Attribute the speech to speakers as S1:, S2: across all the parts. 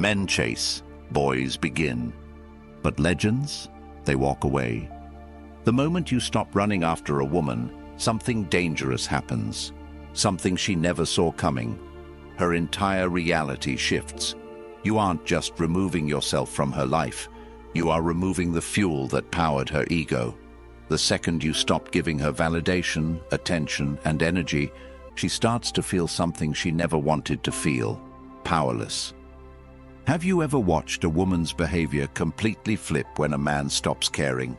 S1: Men chase, boys begin. But legends, they walk away. The moment you stop running after a woman, something dangerous happens. Something she never saw coming. Her entire reality shifts. You aren't just removing yourself from her life. You are removing the fuel that powered her ego. The second you stop giving her validation, attention, and energy, she starts to feel something she never wanted to feel: powerless. Have you ever watched a woman's behavior completely flip when a man stops caring?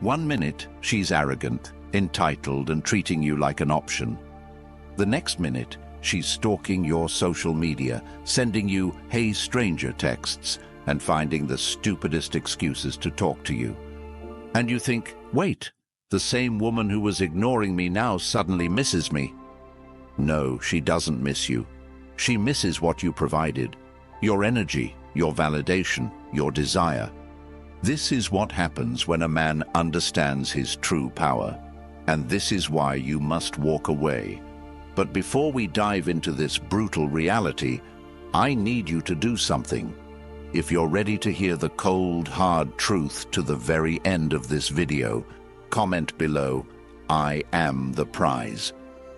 S1: 1 minute, she's arrogant, entitled, and treating you like an option. The next minute, she's stalking your social media, sending you "hey stranger" texts, and finding the stupidest excuses to talk to you. And you think, wait, the same woman who was ignoring me now suddenly misses me. No, she doesn't miss you. She misses what you provided: your energy, your validation, your desire. This is what happens when a man understands his true power. And this is why you must walk away. But before we dive into this brutal reality, I need you to do something. If you're ready to hear the cold, hard truth to the very end of this video, comment below, "I am the prize."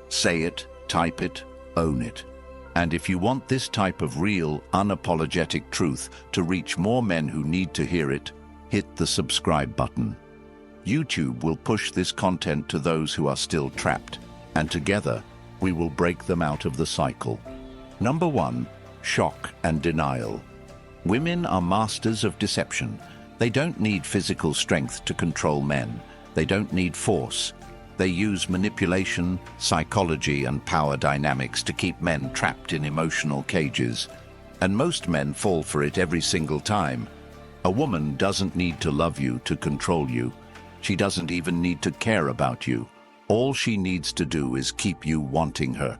S1: Say it, type it, own it. And if you want this type of real, unapologetic truth to reach more men who need to hear it, hit the subscribe button. YouTube will push this content to those who are still trapped, and together, we will break them out of the cycle. Number 1, shock and denial. Women are masters of deception. They don't need physical strength to control men. They don't need force. They use manipulation, psychology, and power dynamics to keep men trapped in emotional cages. And most men fall for it every single time. A woman doesn't need to love you to control you. She doesn't even need to care about you. All she needs to do is keep you wanting her.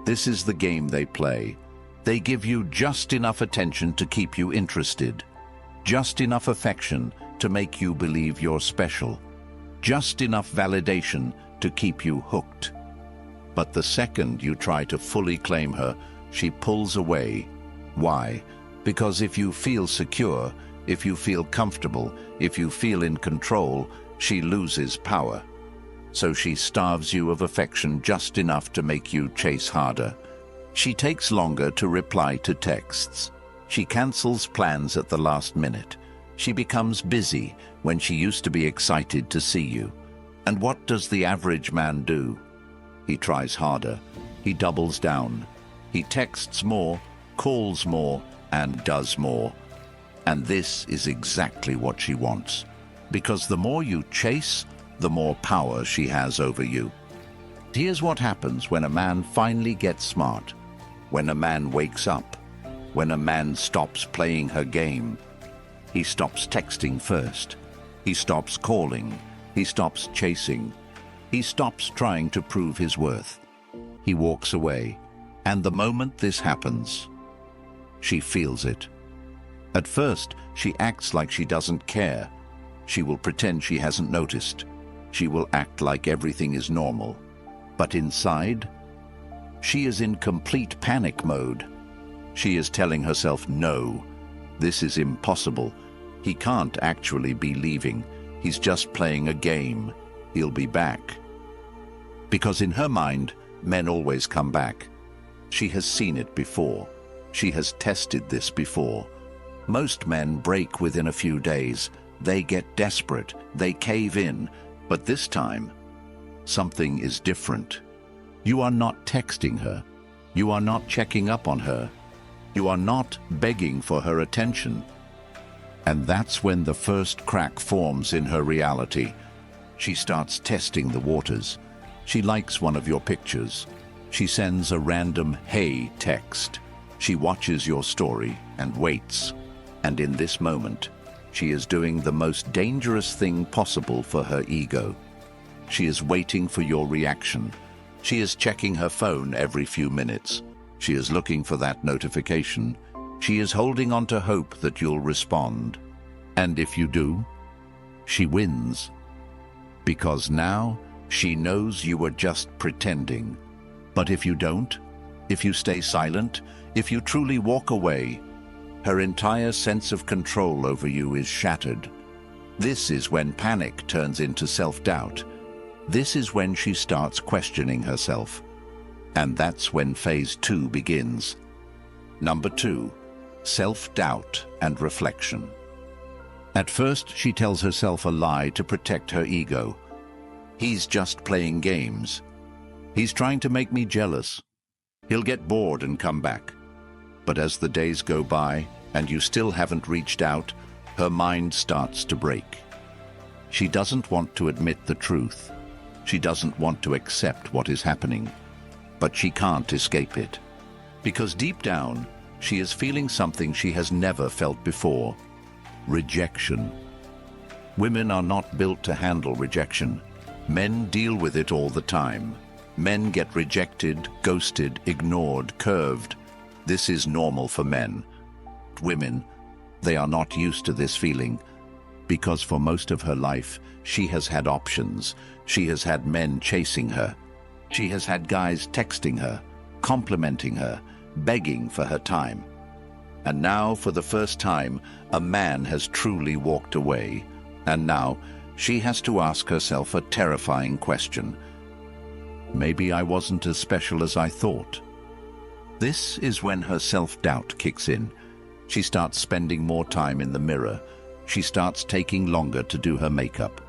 S1: This is the game they play. They give you just enough attention to keep you interested, just enough affection to make you believe you're special, just enough validation to keep you hooked. But the second you try to fully claim her, she pulls away. Why? Because if you feel secure, if you feel comfortable, if you feel in control, she loses power. So she starves you of affection just enough to make you chase harder. She takes longer to reply to texts. She cancels plans at the last minute. She becomes busy when she used to be excited to see you. And what does the average man do? He tries harder. He doubles down. He texts more, calls more, and does more. And this is exactly what she wants. Because the more you chase, the more power she has over you. Here's what happens when a man finally gets smart. When a man wakes up. When a man stops playing her game. He stops texting first. He stops calling. He stops chasing. He stops trying to prove his worth. He walks away. And the moment this happens, she feels it. At first, she acts like she doesn't care. She will pretend she hasn't noticed. She will act like everything is normal. But inside, she is in complete panic mode. She is telling herself, no, this is impossible. He can't actually be leaving. He's just playing a game. He'll be back. Because in her mind, men always come back. She has seen it before. She has tested this before. Most men break within a few days. They get desperate. They cave in. But this time, something is different. You are not texting her. You are not checking up on her. You are not begging for her attention. And that's when the first crack forms in her reality. She starts testing the waters. She likes one of your pictures. She sends a random "hey" text. She watches your story and waits. And in this moment, she is doing the most dangerous thing possible for her ego. She is waiting for your reaction. She is checking her phone every few minutes. She is looking for that notification. She is holding on to hope that you'll respond. And if you do, she wins. Because now she knows you were just pretending. But if you don't, if you stay silent, if you truly walk away, Her entire sense of control over you is shattered. This is when panic turns into self-doubt. This is when she starts questioning herself. And that's when phase 2 begins. Number 2, self-doubt and reflection. At first, she tells herself a lie to protect her ego. He's just playing games. He's trying to make me jealous. He'll get bored and come back. But as the days go by and you still haven't reached out, her mind starts to break. She doesn't want to admit the truth. She doesn't want to accept what is happening. But she can't escape it. Because deep down, she is feeling something she has never felt before: rejection. Women are not built to handle rejection. Men deal with it all the time. Men get rejected, ghosted, ignored, curved. This is normal for men. Women, they are not used to this feeling, because for most of her life, she has had options. She has had men chasing her. She has had guys texting her, complimenting her, begging for her time. And now, for the first time, a man has truly walked away. And now, she has to ask herself a terrifying question. Maybe I wasn't as special as I thought. This is when her self-doubt kicks in. She starts spending more time in the mirror. She starts taking longer to do her makeup.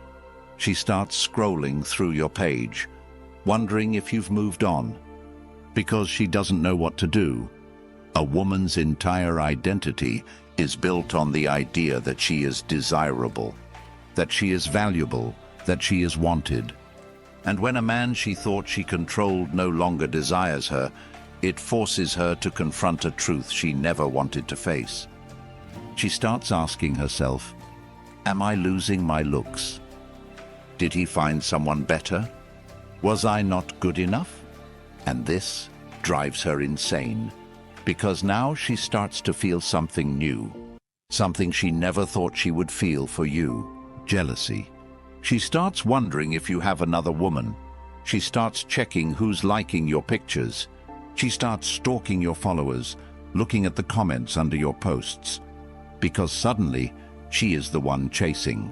S1: She starts scrolling through your page, wondering if you've moved on, because she doesn't know what to do. A woman's entire identity is built on the idea that she is desirable, that she is valuable, that she is wanted. And when a man she thought she controlled no longer desires her, it forces her to confront a truth she never wanted to face. She starts asking herself, am I losing my looks? Did he find someone better? Was I not good enough? And this drives her insane, because now she starts to feel something new, something she never thought she would feel for you: jealousy. She starts wondering if you have another woman. She starts checking who's liking your pictures. She starts stalking your followers, looking at the comments under your posts, because suddenly she is the one chasing.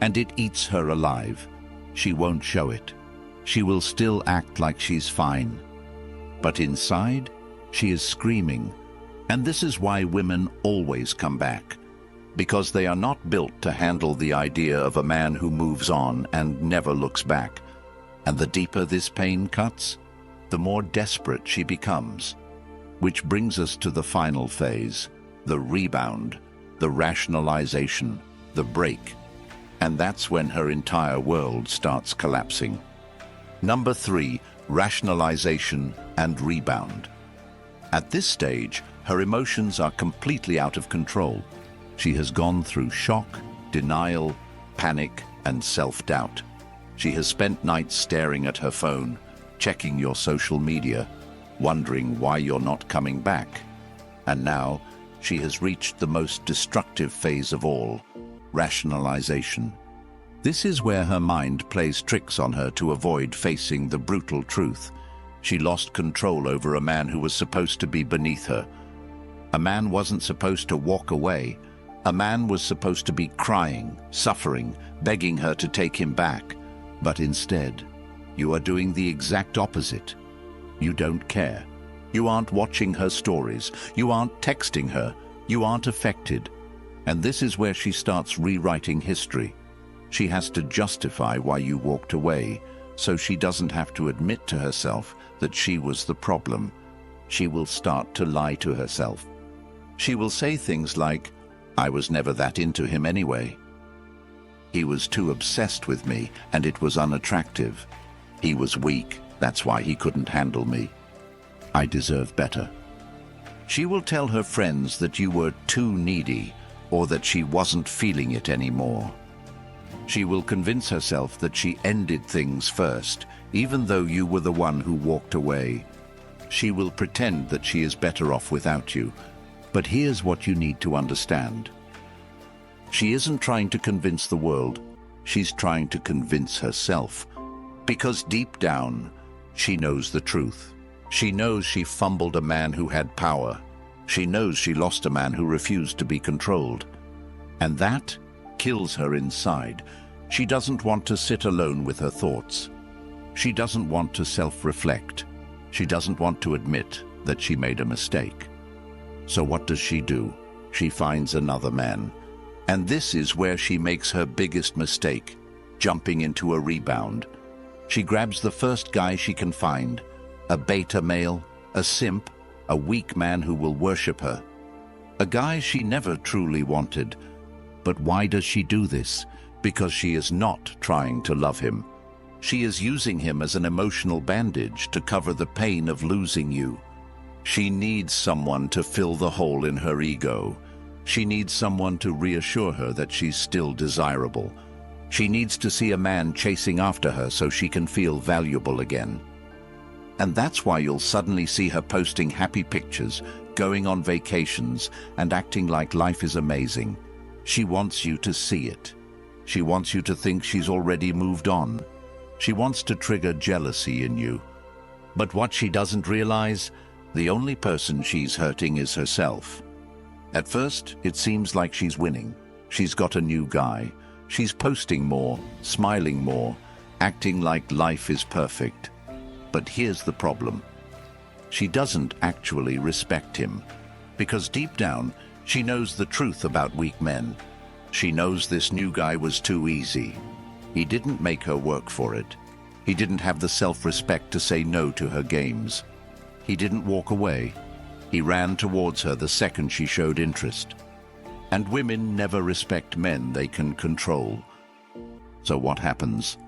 S1: And it eats her alive. She won't show it. She will still act like she's fine. But inside, she is screaming. And this is why women always come back, because they are not built to handle the idea of a man who moves on and never looks back. And the deeper this pain cuts, the more desperate she becomes. Which brings us to the final phase, the rebound, the rationalization, the break. And that's when her entire world starts collapsing. Number 3, rationalization and rebound. At this stage, her emotions are completely out of control. She has gone through shock, denial, panic, and self-doubt. She has spent nights staring at her phone, checking your social media, wondering why you're not coming back. And now, she has reached the most destructive phase of all, rationalization. This is where her mind plays tricks on her to avoid facing the brutal truth. She lost control over a man who was supposed to be beneath her. A man wasn't supposed to walk away. A man was supposed to be crying, suffering, begging her to take him back. But instead, you are doing the exact opposite. You don't care. You aren't watching her stories. You aren't texting her. You aren't affected. And this is where she starts rewriting history. She has to justify why you walked away, so she doesn't have to admit to herself that she was the problem. She will start to lie to herself. She will say things like, I was never that into him anyway. He was too obsessed with me, and it was unattractive. He was weak, that's why he couldn't handle me. I deserve better. She will tell her friends that you were too needy, or that she wasn't feeling it anymore. She will convince herself that she ended things first, even though you were the one who walked away. She will pretend that she is better off without you. But here's what you need to understand. She isn't trying to convince the world. She's trying to convince herself. Because deep down, she knows the truth. She knows she fumbled a man who had power. She knows she lost a man who refused to be controlled. And that kills her inside. She doesn't want to sit alone with her thoughts. She doesn't want to self-reflect. She doesn't want to admit that she made a mistake. So what does she do? She finds another man. And this is where she makes her biggest mistake, jumping into a rebound. She grabs the first guy she can find, a beta male, a simp, a weak man who will worship her. A guy she never truly wanted. But why does she do this? Because she is not trying to love him. She is using him as an emotional bandage to cover the pain of losing you. She needs someone to fill the hole in her ego. She needs someone to reassure her that she's still desirable. She needs to see a man chasing after her so she can feel valuable again. And that's why you'll suddenly see her posting happy pictures, going on vacations, and acting like life is amazing. She wants you to see it. She wants you to think she's already moved on. She wants to trigger jealousy in you. But what she doesn't realize, the only person she's hurting is herself. At first, it seems like she's winning. She's got a new guy. She's posting more, smiling more, acting like life is perfect. But here's the problem. She doesn't actually respect him. Because deep down, she knows the truth about weak men. She knows this new guy was too easy. He didn't make her work for it. He didn't have the self-respect to say no to her games. He didn't walk away. He ran towards her the second she showed interest. And women never respect men they can control. So what happens?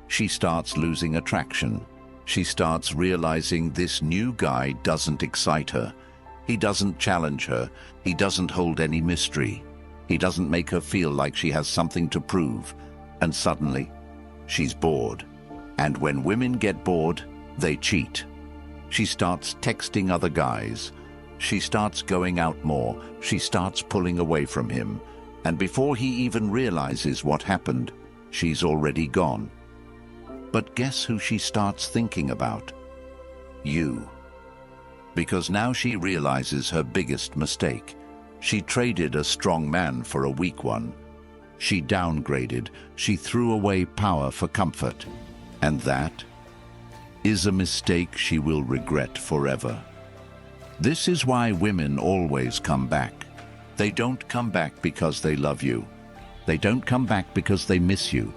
S1: She starts losing attraction. She starts realizing this new guy doesn't excite her. He doesn't challenge her. He doesn't hold any mystery. He doesn't make her feel like she has something to prove. And suddenly, she's bored. And when women get bored, they cheat. She starts texting other guys. She starts going out more. She starts pulling away from him. And before he even realizes what happened, she's already gone. But guess who she starts thinking about? You. Because now she realizes her biggest mistake. She traded a strong man for a weak one. She downgraded. She threw away power for comfort. And that is a mistake she will regret forever. This is why women always come back. They don't come back because they love you. They don't come back because they miss you.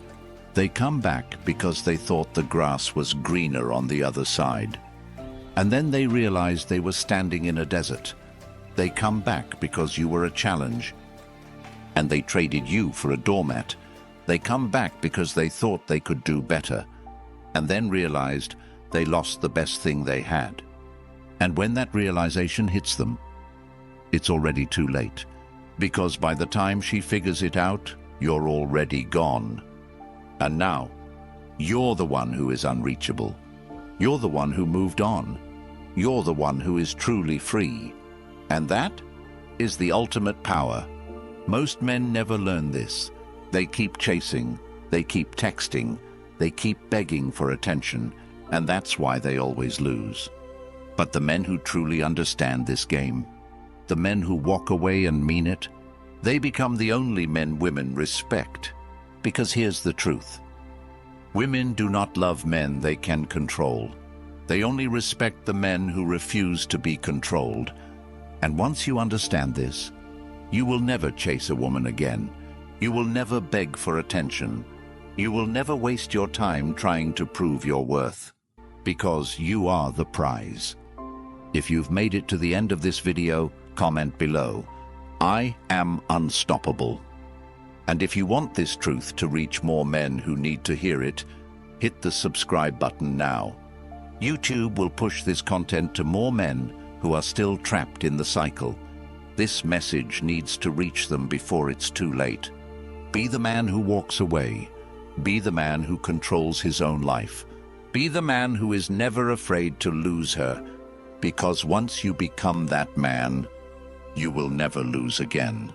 S1: They come back because they thought the grass was greener on the other side. And then they realized they were standing in a desert. They come back because you were a challenge. And they traded you for a doormat. They come back because they thought they could do better. And then realized they lost the best thing they had. And when that realization hits them, it's already too late. Because by the time she figures it out, you're already gone. And now, you're the one who is unreachable. You're the one who moved on. You're the one who is truly free. And that is the ultimate power. Most men never learn this. They keep chasing, they keep texting, they keep begging for attention, and that's why they always lose. But the men who truly understand this game, the men who walk away and mean it, they become the only men women respect. Because here's the truth. Women do not love men they can control. They only respect the men who refuse to be controlled. And once you understand this, you will never chase a woman again. You will never beg for attention. You will never waste your time trying to prove your worth. Because you are the prize. If you've made it to the end of this video, comment below. I am unstoppable. And if you want this truth to reach more men who need to hear it, hit the subscribe button now. YouTube will push this content to more men who are still trapped in the cycle. This message needs to reach them before it's too late. Be the man who walks away. Be the man who controls his own life. Be the man who is never afraid to lose her. Because once you become that man, you will never lose again.